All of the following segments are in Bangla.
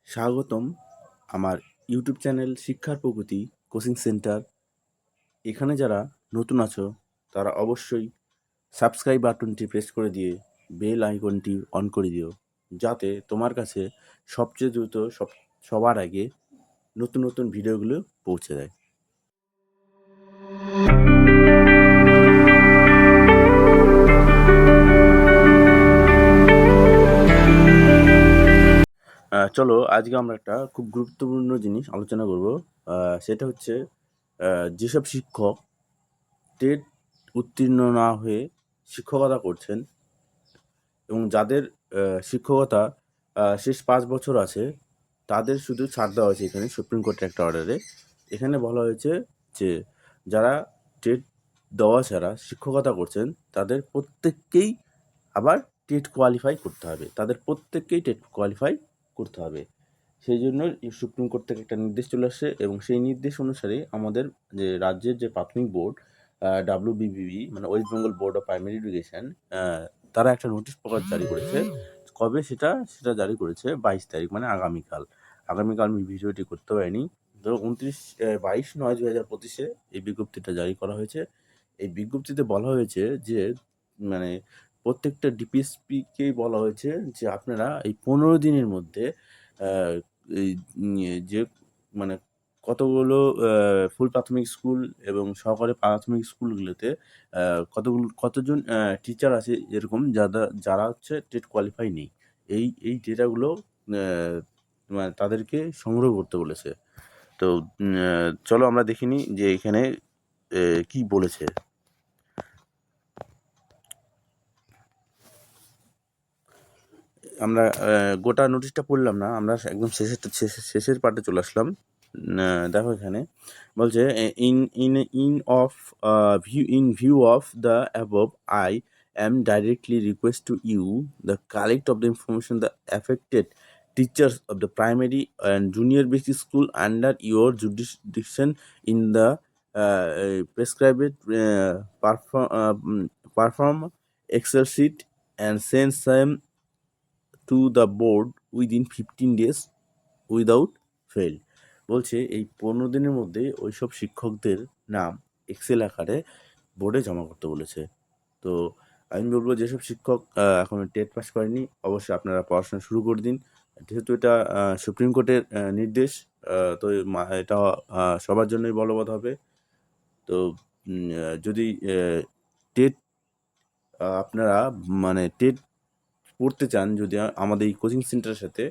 স্বাগতম আমার ইউটিউব চ্যানেল শিক্ষার প্রগতি কোচিং সেন্টার। এখানে যারা নতুন আছো তারা অবশ্যই সাবস্ক্রাইব বাটনটি প্রেস করে দিয়ে বেল আইকনটি অন করে দিও, যাতে তোমার কাছে সবচেয়ে দ্রুত সবার আগে নতুন নতুন ভিডিওগুলো পৌঁছে দেয়। চলো আজকে আমরা একটা খুব গুরুত্বপূর্ণ জিনিস আলোচনা করব। সেটা হচ্ছে যেসব শিক্ষক টেট উত্তীর্ণ না হয়ে শিক্ষকতা করছেন এবং যাদের শিক্ষকতা শেষ 5 বছর আছে, তাদের শুধু ছাড় দেওয়া হয়েছে এখানে সুপ্রিম কোর্টের একটা অর্ডারে। এখানে বলা হয়েছে যে যারা টেট দেওয়া ছাড়া শিক্ষকতা করছেন তাদের প্রত্যেককেই আবার টেট কোয়ালিফাই করতে হবে, সেই জন্য সুপ্রিম কোর্ট থেকে একটা নির্দেশ চলে আসছে এবং সেই নির্দেশ অনুসারে আমাদের যে রাজ্যের যে প্রাথমিক বোর্ড WBBE মানে West Bengal board of primary education, তারা একটা নোটিশ প্রকাশ জারি করেছে। কবে সেটা জারি করেছে 22 তারিখ, মানে আগামীকাল আমি ভিডিওটি করতে পারিনি। তো 22/9/2025 এই বিজ্ঞপ্তিটা জারি করা হয়েছে। এই বিজ্ঞপ্তিতে বলা হয়েছে যে মানে প্রত্যেকটা ডিপিএসপিকেই বলা হয়েছে যে আপনারা এই 15 দিনের মধ্যে এই যে মানে কতগুলো ফুল প্রাথমিক স্কুল এবং সহকারী প্রাথমিক স্কুলগুলোতে কতজন টিচার আছে এরকম যারা হচ্ছে টেট কোয়ালিফাই নেই, এই ডেটাগুলো মানে তাদেরকে সংগ্রহ করতে বলেছে। তো চলো আমরা দেখিনি যে এখানে কি বলেছে। আমরা গোটা নোটিশটা পড়লাম না, আমরা একদম শেষের পার্টে চলে আসলাম। দেখো এখানে বলছে in view of the above I am directly request to you the collect of the information the affected teachers of the primary and junior basic school under your jurisdiction in the prescribed perform Excel sheet and send them to the board within 15 days without fail। বলছে এই 15 দিনের মধ্যে ওইসব শিক্ষকদের নাম এক্সেল আকারে বোর্ডে জমা করতে বলেছে। তো আমি বলবো যেসব শিক্ষক এখনো টেট পাস করেনি, অবশ্যই আপনারা পড়াশোনা শুরু করে দিন, যেহেতু এটা সুপ্রিম কোর্টের নির্দেশ। তো এটা সবার জন্যই বলবৎ হবে। তো যদি টেট আপনারা মানে টেট পড়তে চান যদি আমাদের এই কোচিং সেন্টারের সাথে,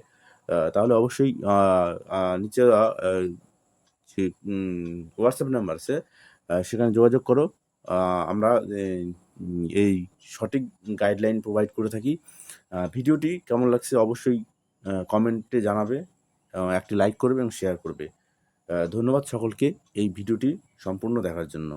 তাহলে অবশ্যই নিচে যে হোয়াটসঅ্যাপ নাম্বার আছে সেখানে যোগাযোগ করো। আমরা এই সঠিক গাইডলাইন প্রোভাইড করে থাকি। ভিডিওটি কেমন লাগছে অবশ্যই কমেন্টে জানাবে, একটি লাইক করবে এবং শেয়ার করবে। ধন্যবাদ সকলকে এই ভিডিওটি সম্পূর্ণ দেখার জন্য।